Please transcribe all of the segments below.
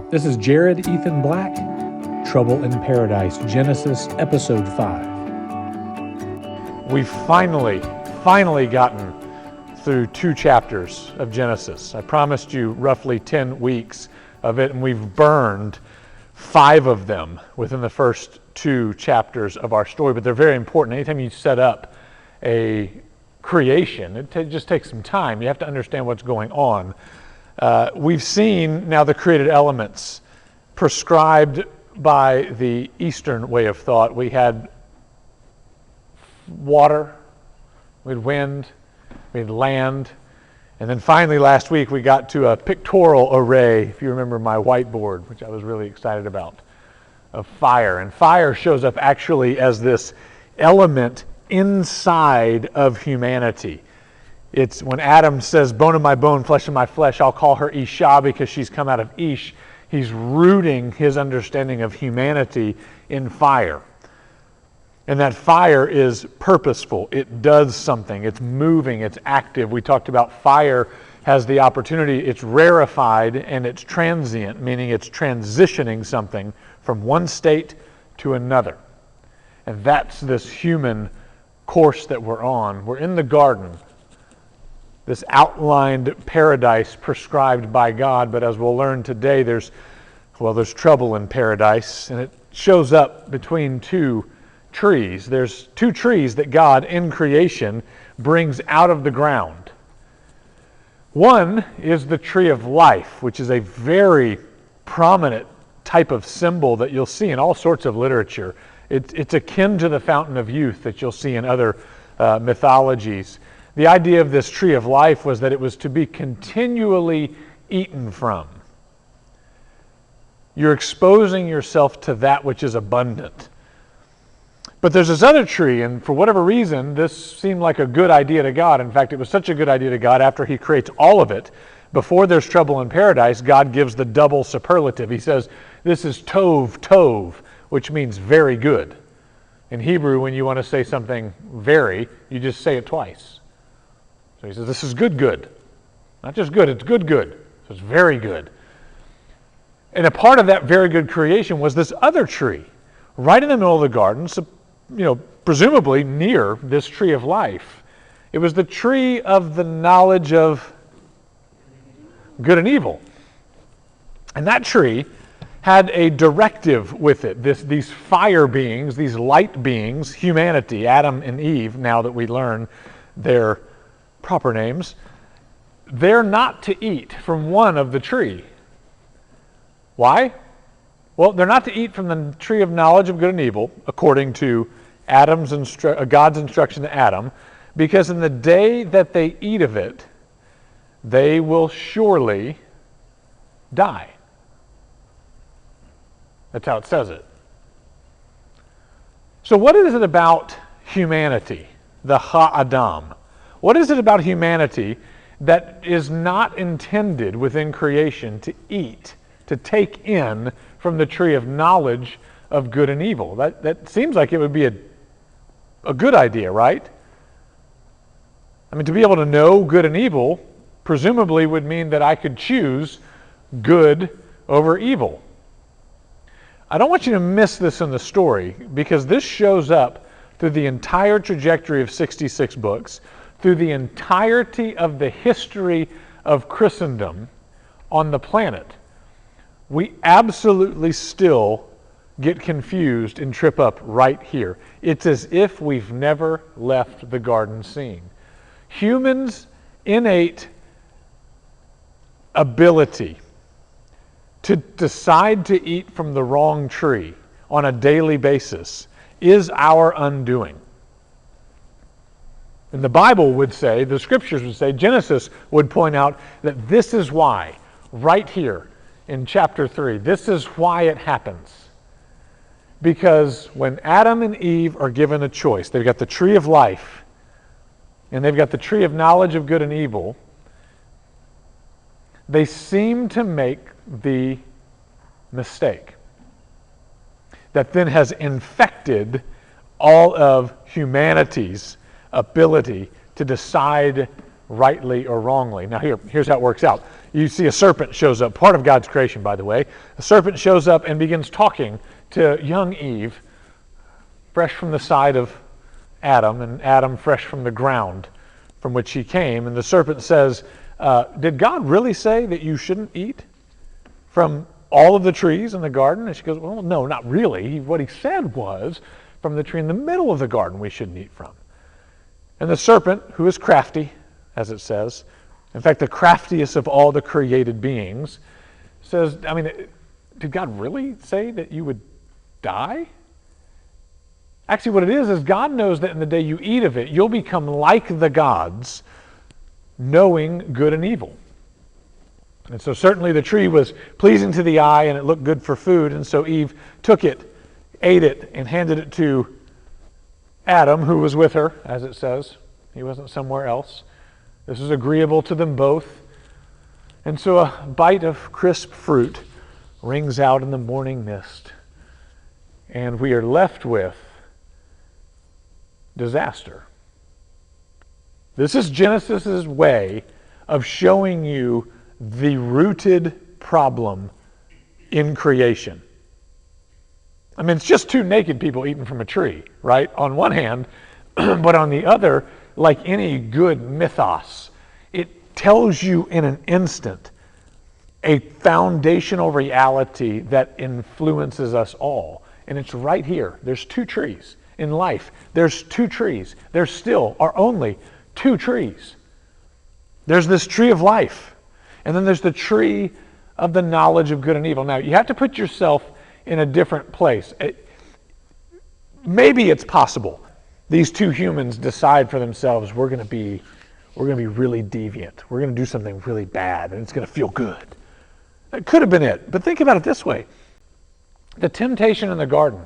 This is Jared Ethan Black, Trouble in Paradise, Genesis, Episode 5. We've finally gotten through 2 chapters of Genesis. I promised you roughly 10 weeks of it, and we've burned 5 of them within the first 2 chapters of our story, but they're very important. Anytime you set up a creation, it just takes some time. You have to understand what's going on. We've seen now the created elements prescribed by the Eastern way of thought. We had water, we had wind, we had land, and then finally last week we got to a pictorial array, if you remember my whiteboard, which I was really excited about, of fire. And fire shows up actually as this element inside of humanity. It's when Adam says, bone of my bone, flesh of my flesh, I'll call her Isha because she's come out of Ish. He's rooting his understanding of humanity in fire. And that fire is purposeful. It does something. It's moving. It's active. We talked about fire has the opportunity. It's rarefied and it's transient, meaning it's transitioning something from one state to another. And that's this human course that we're on. We're in the garden, this outlined paradise prescribed by God, but as we'll learn today, there's trouble in paradise, and it shows up between 2 trees. There's 2 trees that God in creation brings out of the ground. One is the tree of life, which is a very prominent type of symbol that you'll see in all sorts of literature. It's akin to the fountain of youth that you'll see in other mythologies. The idea of this tree of life was that it was to be continually eaten from. You're exposing yourself to that which is abundant. But there's this other tree, and for whatever reason, this seemed like a good idea to God. In fact, it was such a good idea to God after he creates all of it. Before there's trouble in paradise, God gives the double superlative. He says, this is tov, tov, which means very good. In Hebrew, when you want to say something very, you just say it twice. So he says, this is good, good. Not just good, it's good, good. So it's very good. And a part of that very good creation was this other tree, right in the middle of the garden, so, presumably near this tree of life. It was the tree of the knowledge of good and evil. And that tree had a directive with it. These fire beings, these light beings, humanity, Adam and Eve, now that we learn their proper names, they're not to eat from one of the tree. Why? Well, they're not to eat from the tree of knowledge of good and evil, according to God's instruction to Adam, because in the day that they eat of it, they will surely die. That's how it says it. So what is it about humanity, the Ha-Adam? What is it about humanity that is not intended within creation to eat, to take in from the tree of knowledge of good and evil? That seems like it would be a good idea, right? I mean, to be able to know good and evil presumably would mean that I could choose good over evil. I don't want you to miss this in the story, because this shows up through the entire trajectory of 66 books, through the entirety of the history of Christendom on the planet. We absolutely still get confused and trip up right here. It's as if we've never left the garden scene. Humans' innate ability to decide to eat from the wrong tree on a daily basis is our undoing. And the Bible would say, the scriptures would say, Genesis would point out that this is why, right here in chapter 3, this is why it happens. Because when Adam and Eve are given a choice, they've got the tree of life, and they've got the tree of knowledge of good and evil, they seem to make the mistake that then has infected all of humanity's ability to decide rightly or wrongly. Now here's how it works out. You see a serpent shows up, part of God's creation, by the way. A serpent shows up and begins talking to young Eve, fresh from the side of Adam, and Adam fresh from the ground from which he came. And the serpent says, did God really say that you shouldn't eat from all of the trees in the garden? And she goes, well, no, not really. What he said was, from the tree in the middle of the garden we shouldn't eat from. And the serpent, who is crafty, as it says, in fact, the craftiest of all the created beings, says, did God really say that you would die? Actually, what it is God knows that in the day you eat of it, you'll become like the gods, knowing good and evil. And so certainly the tree was pleasing to the eye and it looked good for food, and so Eve took it, ate it, and handed it to Adam, who was with her, as it says. He wasn't somewhere else. This was agreeable to them both. And so a bite of crisp fruit rings out in the morning mist, and we are left with disaster. This is Genesis' way of showing you the rooted problem in creation. It's just two naked people eating from a tree, right? On one hand, but on the other, like any good mythos, it tells you in an instant a foundational reality that influences us all. And it's right here. There's two trees in life. There's two trees. There still are only two trees. There's this tree of life, and then there's the tree of the knowledge of good and evil. Now, you have to put yourself in a different place. Maybe it's possible these two humans decide for themselves, we're going to be really deviant. We're going to do something really bad, and it's going to feel good. That could have been it. But think about it this way. The temptation in the garden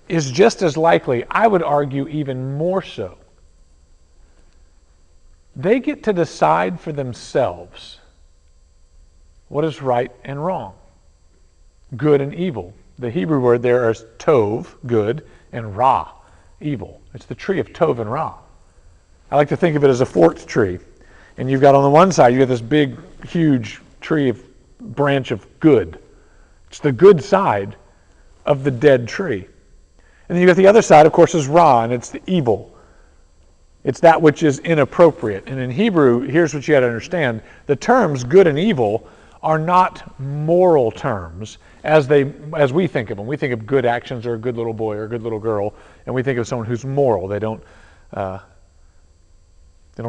is just as likely, I would argue even more so. They get to decide for themselves what is right and wrong, good and evil. The Hebrew word there is tov, good, and ra, evil. It's the tree of tov and ra. I like to think of it as a forked tree. And you've got on the one side, you've got this big, huge branch of good. It's the good side of the dead tree. And then you've got the other side, of course, is ra, and it's the evil. It's that which is inappropriate. And in Hebrew, here's what you got to understand. The terms good and evil are not moral terms as we think of them. We think of good actions, or a good little boy or a good little girl, and we think of someone who's moral. They don't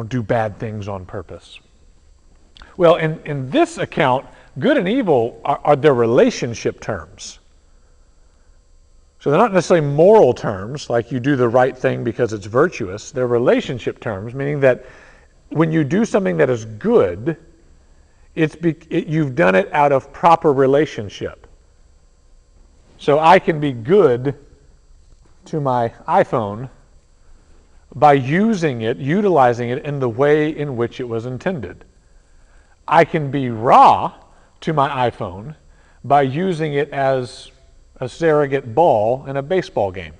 do bad things on purpose. Well, in this account, good and evil are their relationship terms. So they're not necessarily moral terms, like you do the right thing because it's virtuous. They're relationship terms, meaning that when you do something that is good, you've done it out of proper relationship. So I can be good to my iPhone by utilizing it in the way in which it was intended. I can be raw to my iPhone by using it as a surrogate ball in a baseball game.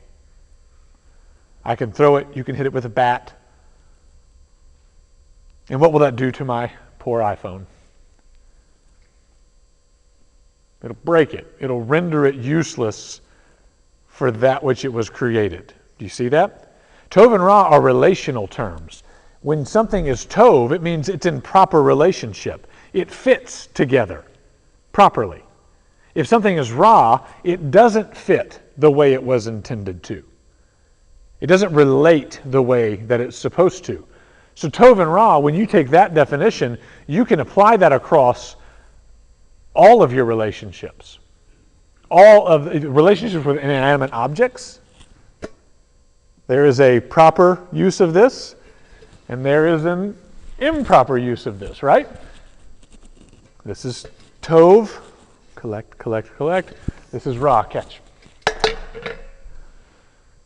I can throw it, you can hit it with a bat. And what will that do to my poor iPhone? It'll break it. It'll render it useless for that which it was created. Do you see that? Tov and Ra are relational terms. When something is Tov, it means it's in proper relationship. It fits together properly. If something is Ra, it doesn't fit the way it was intended to. It doesn't relate the way that it's supposed to. So Tov and Ra, when you take that definition, you can apply that across all of your relationships. All of the relationships with inanimate objects. There is a proper use of this, and there is an improper use of this, right? This is Tov, collect, collect, collect. This is Ra, catch.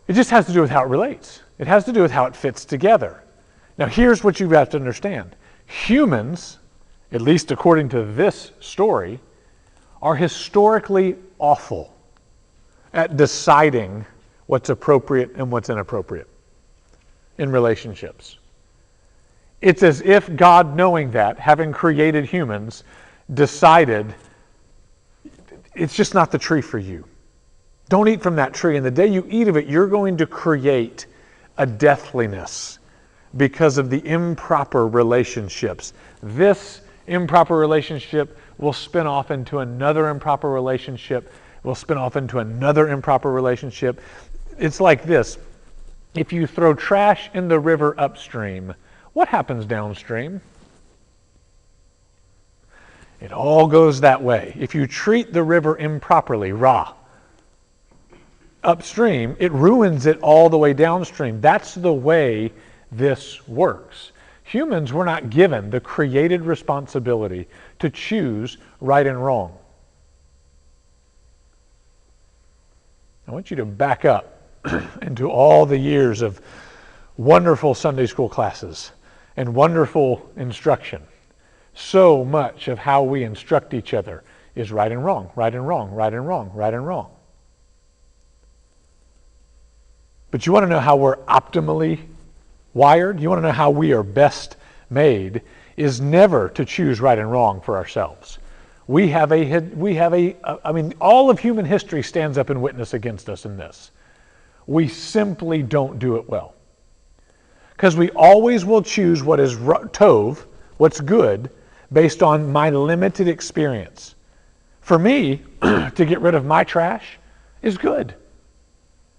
It just has to do with how it relates. It has to do with how it fits together. Now here's what you have to understand. Humans, at least according to this story, are historically awful at deciding what's appropriate and what's inappropriate in relationships. It's as if God, knowing that, having created humans, decided it's just not the tree for you. Don't eat from that tree. And the day you eat of it, you're going to create a deathliness because of the improper relationships. This improper relationship will spin off into another improper relationship, will spin off into another improper relationship. It's like this. If you throw trash in the river upstream, what happens downstream? It all goes that way. If you treat the river improperly, upstream, it ruins it all the way downstream. That's the way this works. Humans were not given the created responsibility to choose right and wrong. I want you to back up into all the years of wonderful Sunday school classes and wonderful instruction. So much of how we instruct each other is right and wrong, right and wrong, right and wrong, right and wrong. But you want to know how we're optimally wired? You want to know how we are best made? Is never to choose right and wrong for ourselves. All of human history stands up and witness against us in this. We simply don't do it well. Because we always will choose what is tov, what's good, based on my limited experience. For me, to get rid of my trash is good.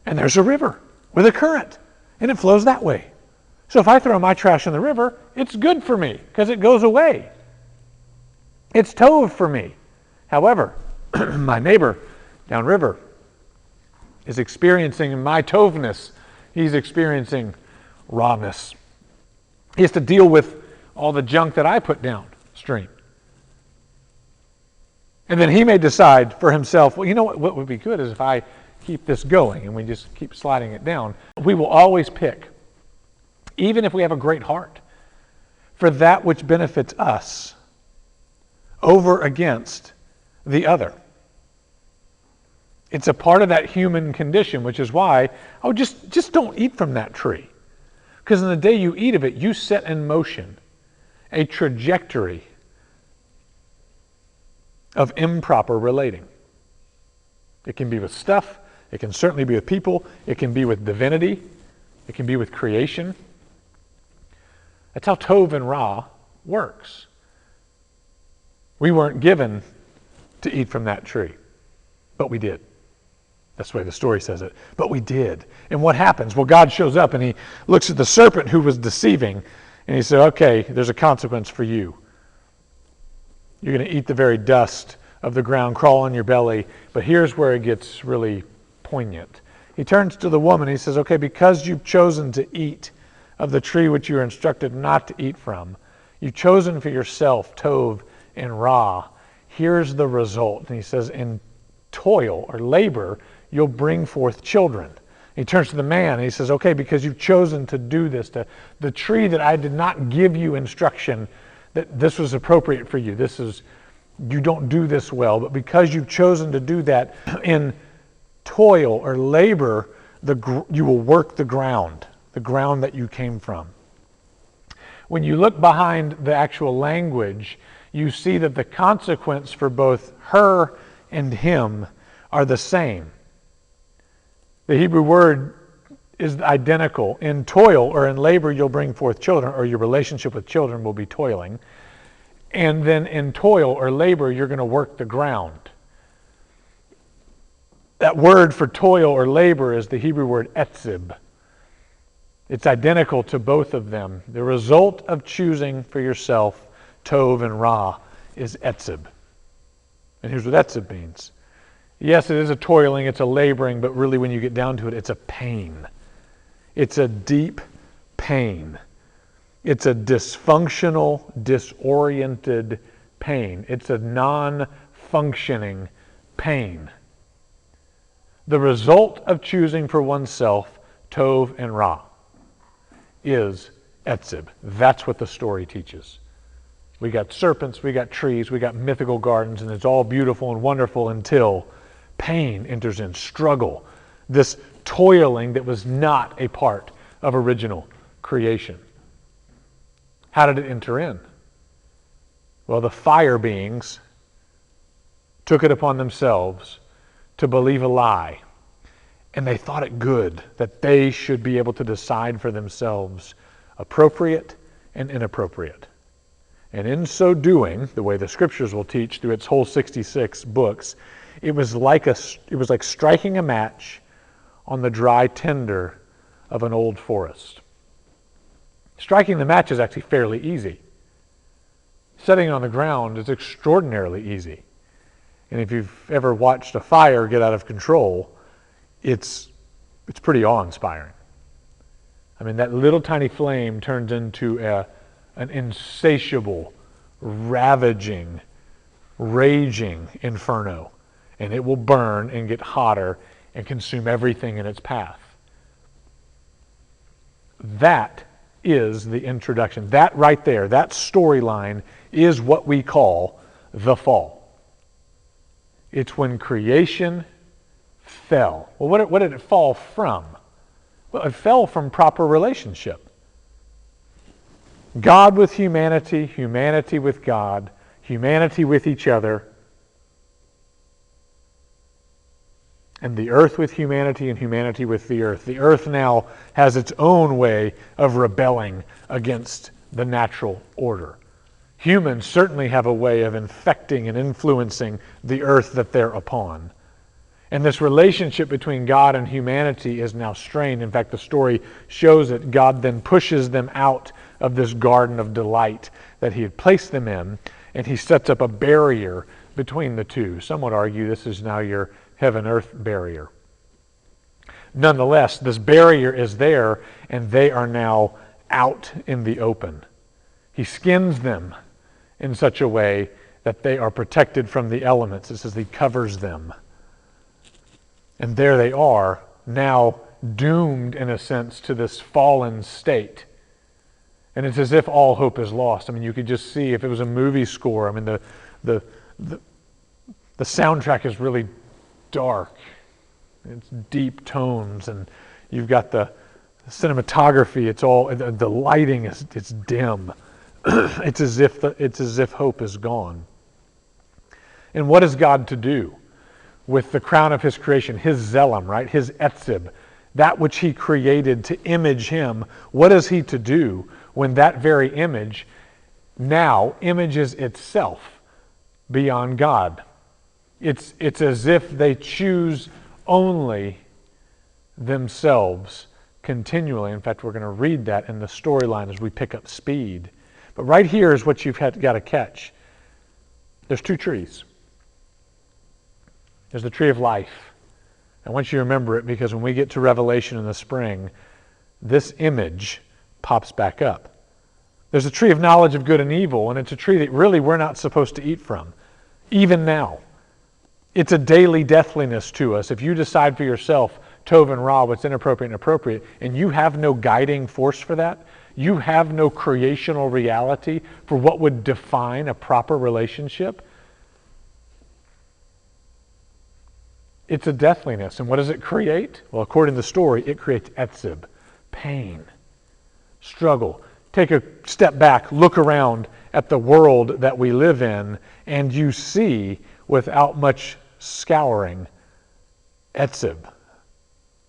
And there's a river with a current, and it flows that way. So if I throw my trash in the river, it's good for me because it goes away. It's tov for me. However, my neighbor downriver is experiencing my tovness. He's experiencing rawness. He has to deal with all the junk that I put downstream. And then he may decide for himself, well, you know what would be good is if I keep this going and we just keep sliding it down. We will always pick, even if we have a great heart, for that which benefits us over against the other. It's a part of that human condition, which is why, just don't eat from that tree. Because in the day you eat of it, you set in motion a trajectory of improper relating. It can be with stuff, it can certainly be with people, it can be with divinity, it can be with creation. That's how Tov and Ra works. We weren't given to eat from that tree, but we did. That's the way the story says it. But we did. And what happens? Well, God shows up and he looks at the serpent who was deceiving, and he said, okay, there's a consequence for you. You're going to eat the very dust of the ground, crawl on your belly, but here's where it gets really poignant. He turns to the woman, he says, okay, because you've chosen to eat of the tree which you are instructed not to eat from, you've chosen for yourself Tov and Ra, here's the result. And he says, in toil or labor, you'll bring forth children. He turns to the man and he says, okay, because you've chosen to do this, the tree that I did not give you instruction that this was appropriate for you, you don't do this well, but because you've chosen to do that, in toil or labor, you will work the ground that you came from. When you look behind the actual language, you see that the consequence for both her and him are the same. The Hebrew word is identical. In toil or in labor, you'll bring forth children, or your relationship with children will be toiling. And then in toil or labor, you're going to work the ground. That word for toil or labor is the Hebrew word etzib. It's identical to both of them. The result of choosing for yourself Tov and Ra is etzib. And here's what etzib means. Yes, it is a toiling, it's a laboring, but really when you get down to it, it's a pain. It's a deep pain. It's a dysfunctional, disoriented pain. It's a non-functioning pain. The result of choosing for oneself Tov and Ra is etzib. That's what the story teaches. We got serpents, we got trees, we got mythical gardens, and it's all beautiful and wonderful until pain enters in, struggle, this toiling that was not a part of original creation. How did it enter in? Well, the fire beings took it upon themselves to believe a lie, and they thought it good that they should be able to decide for themselves appropriate and inappropriate. And in so doing, the way the scriptures will teach through its whole 66 books, it was like striking a match on the dry tinder of an old forest. Striking the match is actually fairly easy. Setting it on the ground is extraordinarily easy. And if you've ever watched a fire get out of control, it's pretty awe-inspiring. I mean, that little tiny flame turns into an insatiable, ravaging, raging inferno. And it will burn and get hotter and consume everything in its path. That is the introduction. That right there, that storyline is what we call the fall. It's when creation fell. Well, what did it fall from? Well, it fell from proper relationship. God with humanity, humanity with God, humanity with each other, and the earth with humanity and humanity with the earth. The earth now has its own way of rebelling against the natural order. Humans certainly have a way of infecting and influencing the earth that they're upon. And this relationship between God and humanity is now strained. In fact, the story shows that God then pushes them out of this garden of delight that he had placed them in, and he sets up a barrier between the two. Some would argue this is now your heaven-earth barrier. Nonetheless, this barrier is there, and they are now out in the open. He skins them in such a way that they are protected from the elements. It says he covers them. And there they are, now doomed, in a sense, to this fallen state. And it's as if all hope is lost. I mean, you could just see, if it was a movie score, I mean, the soundtrack is really dark. It's deep tones, and you've got the cinematography. It's all, the lighting it's dim. It's as if hope is gone. And what is God to do with the crown of his creation, his Zelim, right? His Etzib, that which he created to image him? What is he to do when that very image now images itself beyond God? It's as if they choose only themselves continually. In fact, we're going to read that in the storyline as we pick up speed. But right here is what you've got to catch. There's two trees. There's the tree of life. I want you to remember it, because when we get to Revelation in the spring, this image pops back up. There's a tree of knowledge of good and evil, and it's a tree that really we're not supposed to eat from, even now. It's a daily deathliness to us. If you decide for yourself, Tov and Ra, what's inappropriate and appropriate, and you have no guiding force for that, you have no creational reality for what would define a proper relationship, it's a deathliness. And what does it create? Well, according to the story, it creates etzib, pain, struggle. Take a step back, look around at the world that we live in, and you see, without much scouring, etzib.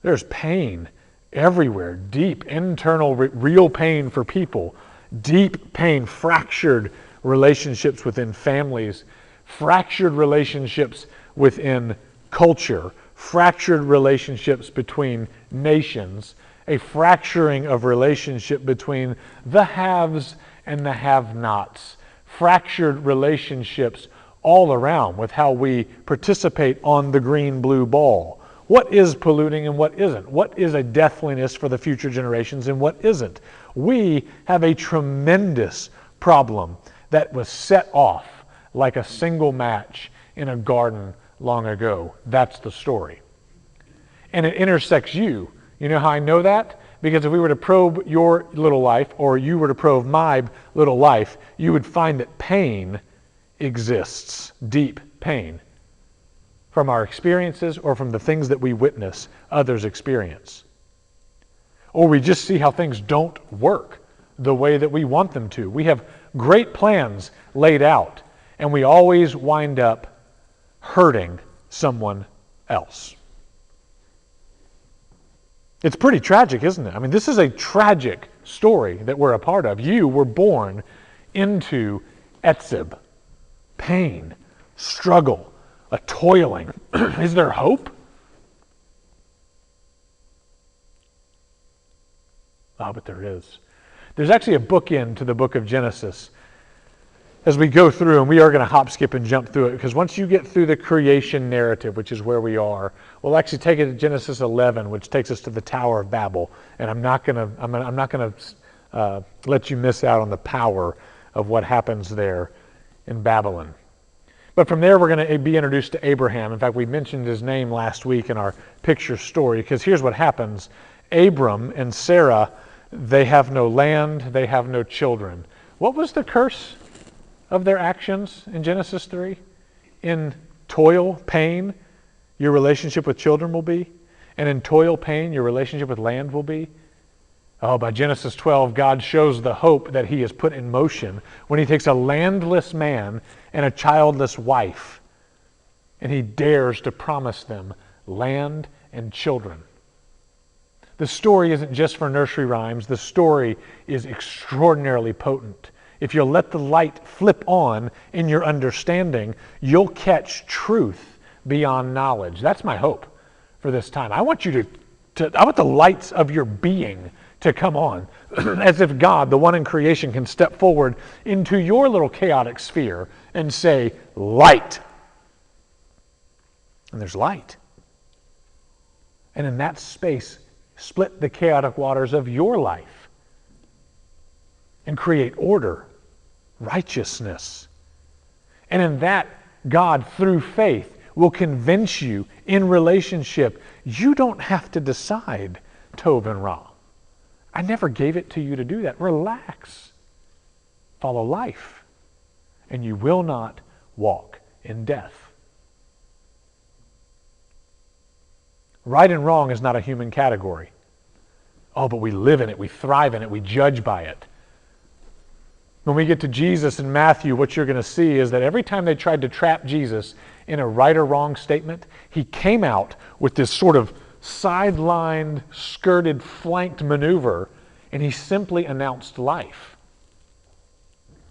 There's pain everywhere, deep internal real pain for people, deep pain, fractured relationships within families, fractured relationships within culture, fractured relationships between nations, a fracturing of relationship between the haves and the have-nots, fractured relationships all around with how we participate on the green-blue ball. What is polluting and what isn't? What is a deathliness for the future generations and what isn't? We have a tremendous problem that was set off like a single match in a garden long ago. That's the story. And it intersects you. You know how I know that? Because if we were to probe your little life, or you were to probe my little life, you would find that pain exists, deep pain, from our experiences or from the things that we witness others experience. Or we just see how things don't work. the way that we want them to. We have great plans laid out, and we always wind up hurting someone else. It's pretty tragic, isn't it? I mean, this is a tragic story that we're a part of. You were born into etzib, pain, struggle, a toiling. Is there hope? Oh, but there is. There's actually a bookend to the book of Genesis as we go through, and we are going to hop, skip, and jump through it, because once you get through the creation narrative, which is where we are, we'll actually take it to Genesis 11, which takes us to the Tower of Babel. And I'm not going to let you miss out on the power of what happens there in Babylon. But from there, we're going to be introduced to Abraham. In fact, we mentioned his name last week in our picture story, because here's what happens. Abram and Sarah, they have no land, they have no children. What was the curse of their actions in Genesis 3? In toil, pain, your relationship with children will be. And in toil, pain, your relationship with land will be. Oh, by Genesis 12, God shows the hope that he has put in motion when he takes a landless man and a childless wife, and he dares to promise them land and children. The story isn't just for nursery rhymes. The story is extraordinarily potent. If you'll let the light flip on in your understanding, you'll catch truth beyond knowledge. That's my hope for this time. I want you I want the lights of your being to come on, as if God, the one in creation, can step forward into your little chaotic sphere and say, light. And there's light. And in that space, split the chaotic waters of your life and create order, righteousness. And in that, God, through faith, will convince you in relationship, you don't have to decide Tov and Ra. I never gave it to you to do that. Relax. Follow life. And you will not walk in death. Right and wrong is not a human category. Oh, but we live in it, we thrive in it, we judge by it. When we get to Jesus in Matthew, what you're going to see is that every time they tried to trap Jesus in a right or wrong statement, he came out with this sort of sidelined, skirted, flanked maneuver, and he simply announced life.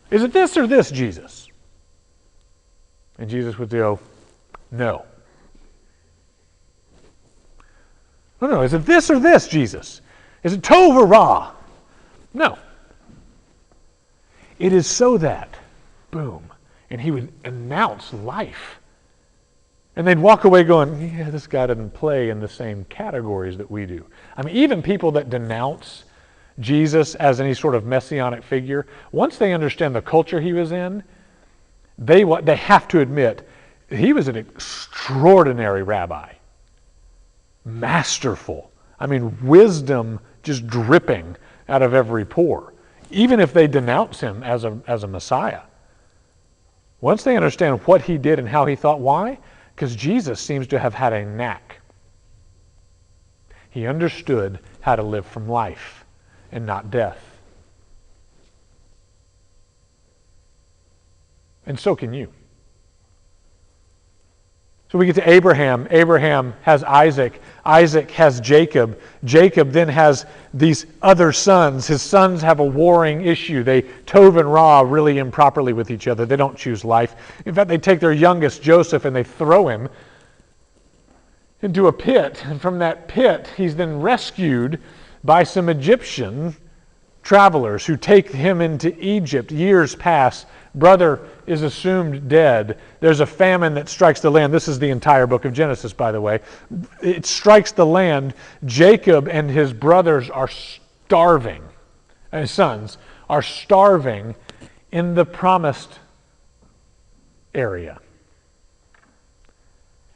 Is it this or this, Jesus? And Jesus would go, no. No, is it this or this, Jesus? Is it Tov or Ra? No. It is so that, boom, and he would announce life. And they'd walk away going, yeah, this guy doesn't play in the same categories that we do. I mean, even people that denounce Jesus as any sort of messianic figure, once they understand the culture he was in, they have to admit he was an extraordinary rabbi. Masterful. I mean, wisdom just dripping out of every pore, even if they denounce him as a Messiah. Once they understand what he did and how he thought, why? Because Jesus seems to have had a knack. He understood how to live from life and not death. And so can you. So we get to Abraham. Abraham has Isaac. Isaac has Jacob. Jacob then has these other sons. His sons have a warring issue. They Tov and Ra really improperly with each other. They don't choose life. In fact, they take their youngest, Joseph, and they throw him into a pit. And from that pit, he's then rescued by some Egyptian travelers who take him into Egypt. Years pass. Brother is assumed dead. There's a famine that strikes the land. This is the entire book of Genesis, by the way. It strikes the land. Jacob and his brothers are starving. And his sons are starving in the promised area.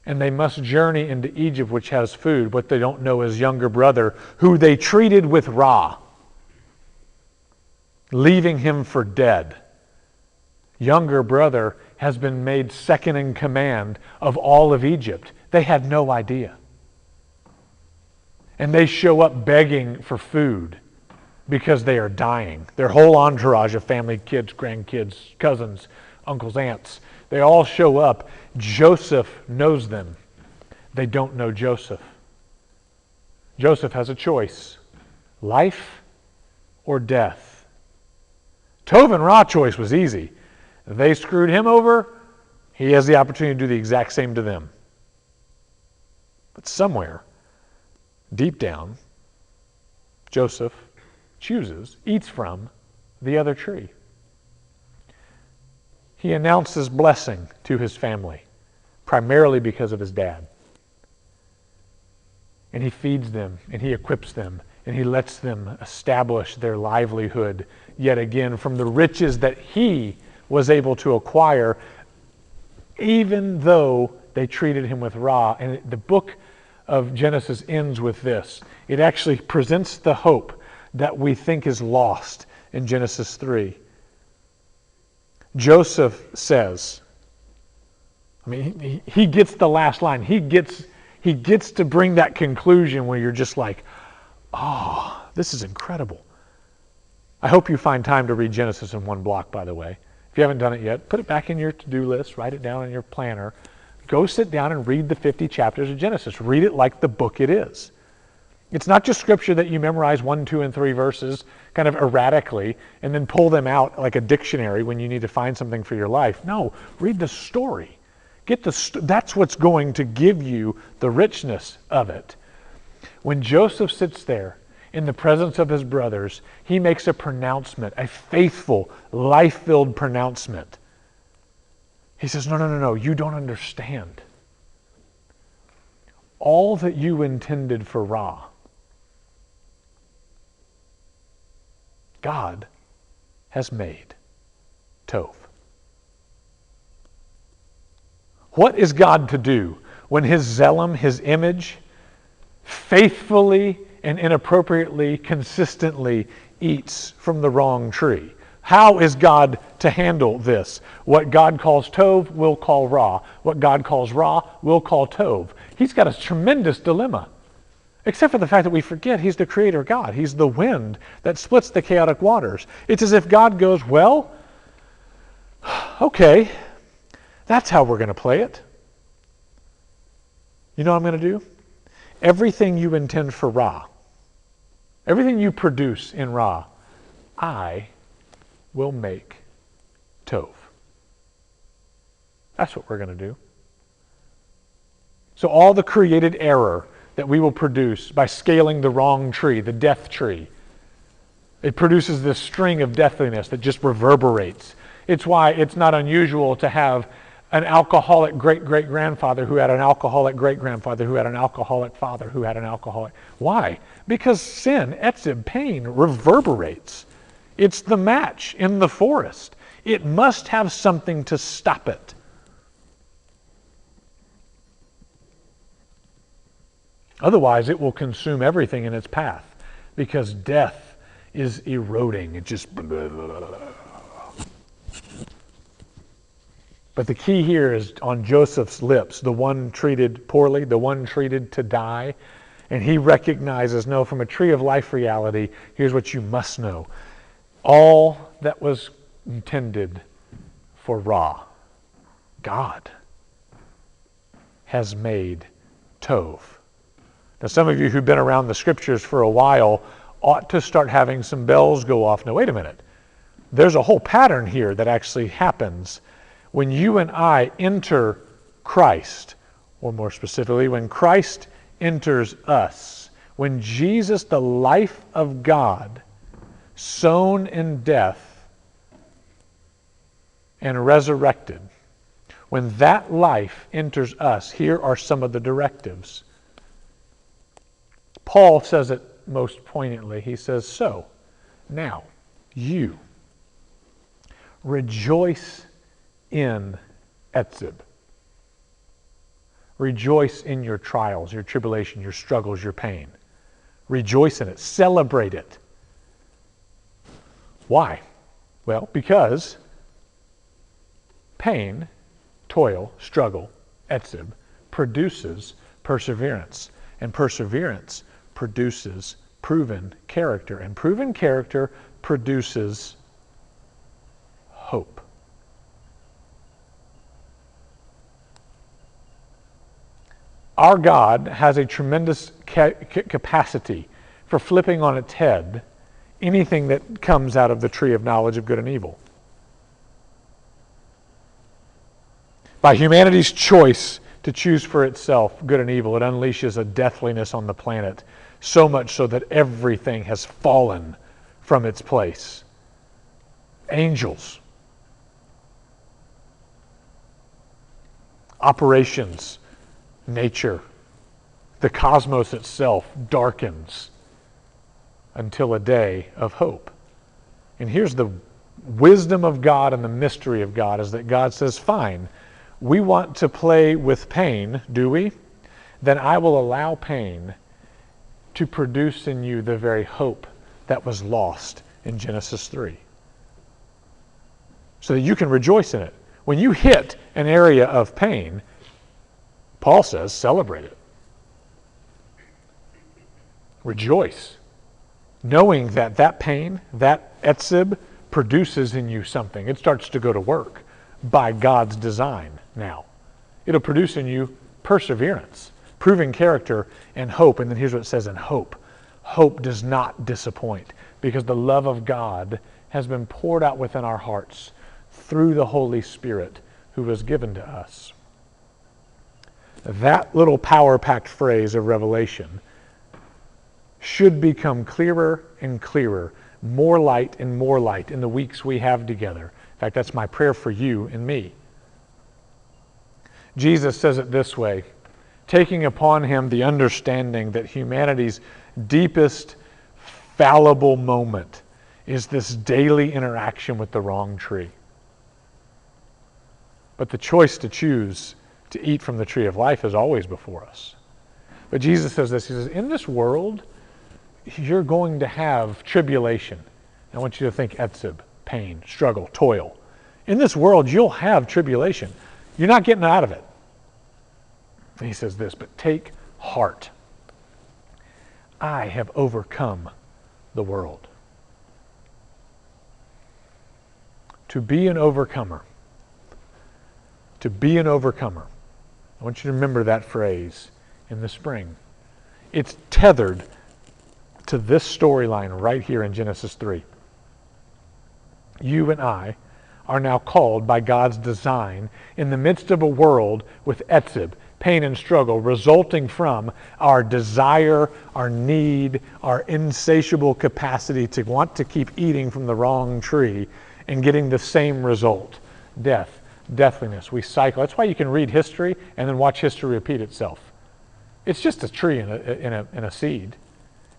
And they must journey into Egypt, which has food. What they don't know is younger brother, who they treated with Ra, leaving him for dead. Younger brother has been made second in command of all of Egypt. They had no idea. And they show up begging for food. because they are dying. Their whole entourage of family, kids, grandkids, cousins, uncles, aunts, they all show up. Joseph knows them. They don't know Joseph. Joseph has a choice: life or death. Tov and Ra choice was easy. They screwed him over. He has the opportunity to do the exact same to them. But somewhere, deep down, Joseph chooses, eats from the other tree. He announces blessing to his family, primarily because of his dad. And he feeds them, and he equips them, and he lets them establish their livelihood yet again from the riches that he was able to acquire, even though they treated him with Ra. And the book of Genesis ends with this. It actually presents the hope that we think is lost in Genesis 3. Joseph says, he gets the last line. He gets to bring that conclusion where you're just like, oh, this is incredible. I hope you find time to read Genesis in one block, by the way. If you haven't done it yet, put it back in your to-do list, write it down in your planner. Go sit down and read the 50 chapters of Genesis. Read it like the book it is. It's not just scripture that you memorize 1, 2, and 3 verses kind of erratically and then pull them out like a dictionary when you need to find something for your life. No, read the story. That's what's going to give you the richness of it. When Joseph sits there in the presence of his brothers, he makes a pronouncement, a faithful, life-filled pronouncement. He says, no, you don't understand. All that you intended for Ra, God has made Tov. What is God to do when his Zelem, his image, faithfully and inappropriately, consistently eats from the wrong tree? How is God to handle this? What God calls Tov, we'll call Ra. What God calls Ra, we'll call Tov. He's got a tremendous dilemma. Except for the fact that we forget he's the creator God. He's the wind that splits the chaotic waters. It's as if God goes, well, okay, that's how we're going to play it. You know what I'm going to do? Everything you intend for Ra, everything you produce in Ra, I will make Tov. That's what we're going to do. So all the created error that we will produce by scaling the wrong tree, the death tree, it produces this string of deathliness that just reverberates. It's why it's not unusual to have an alcoholic great-great-grandfather who had an alcoholic great-grandfather who had an alcoholic father who had an alcoholic. Why? Because sin, etzib, pain, reverberates. It's the match in the forest. It must have something to stop it. Otherwise, it will consume everything in its path because death is eroding. It just... But the key here is on Joseph's lips, the one treated poorly, the one treated to die. And he recognizes, no, from a tree of life reality, here's what you must know. All that was intended for Ra, God has made Tov. Now, some of you who've been around the scriptures for a while ought to start having some bells go off. Now, wait a minute. There's a whole pattern here that actually happens when you and I enter Christ, or more specifically, when Christ enters us. When Jesus, the life of God, sown in death and resurrected, when that life enters us, here are some of the directives. Paul says it most poignantly. He says, so, now, you rejoice in etzib. Rejoice in your trials, your tribulation, your struggles, your pain. Rejoice in it. Celebrate it. Why? Well, because pain, toil, struggle, etzib, produces perseverance. And perseverance produces proven character. And proven character produces hope. Our God has a tremendous capacity for flipping on its head anything that comes out of the tree of knowledge of good and evil. By humanity's choice to choose for itself good and evil, it unleashes a deathliness on the planet, so much so that everything has fallen from its place. Angels, operations, nature, the cosmos itself darkens until a day of hope. And here's the wisdom of God and the mystery of God, is that God says, fine, we want to play with pain, do we? Then I will allow pain to produce in you the very hope that was lost in Genesis 3. So that you can rejoice in it. When you hit an area of pain, Paul says, celebrate it. Rejoice. Knowing that that pain, that etzib, produces in you something. It starts to go to work by God's design now. It'll produce in you perseverance, proving character, and hope. And then here's what it says in hope. Hope does not disappoint, because the love of God has been poured out within our hearts through the Holy Spirit who was given to us. That little power-packed phrase of Revelation should become clearer and clearer, more light and more light in the weeks we have together. In fact, that's my prayer for you and me. Jesus says it this way, taking upon him the understanding that humanity's deepest fallible moment is this daily interaction with the wrong tree. But the choice to choose to eat from the tree of life is always before us. But Jesus says this, he says, in this world, you're going to have tribulation. I want you to think etzib, pain, struggle, toil. In this world, you'll have tribulation. You're not getting out of it. And he says this, but take heart. I have overcome the world. To be an overcomer. To be an overcomer. I want you to remember that phrase in the spring. It's tethered to this storyline right here in Genesis 3. You and I are now called by God's design in the midst of a world with etzib, pain and struggle, resulting from our desire, our need, our insatiable capacity to want to keep eating from the wrong tree and getting the same result, death, deathliness. We cycle. That's why you can read history and then watch history repeat itself. It's just a tree in a seed.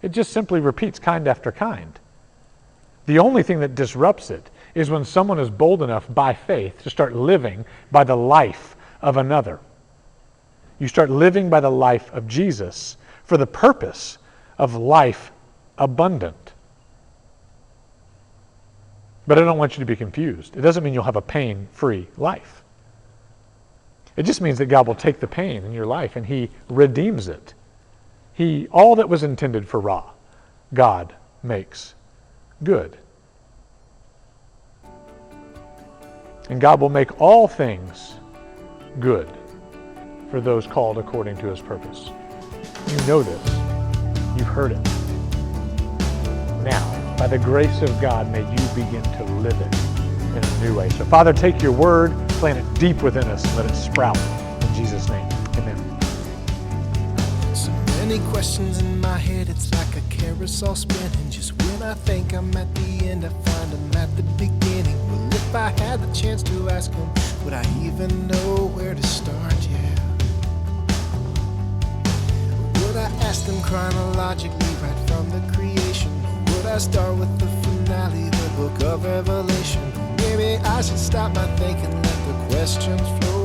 It just simply repeats kind after kind. The only thing that disrupts it is when someone is bold enough by faith to start living by the life of another. You start living by the life of Jesus for the purpose of life abundant. But I don't want you to be confused. It doesn't mean you'll have a pain-free life. It just means that God will take the pain in your life and he redeems it. All that was intended for Ra, God makes good. And God will make all things good for those called according to his purpose. You know this. You've heard it. Now, by the grace of God, may you begin to live it in a new way. So, Father, take your word, plant it deep within us, and let it sprout. In Jesus' name, amen. So many questions in my head, it's like a carousel spinning. Just when I think I'm at the end, I find I'm at the beginning. Well, if I had the chance to ask him, would I even know where to start? Yeah. Would I ask them chronologically right from the creation? Or would I start with the finale, the book of Revelation? Maybe I should stop my thinking, let the questions flow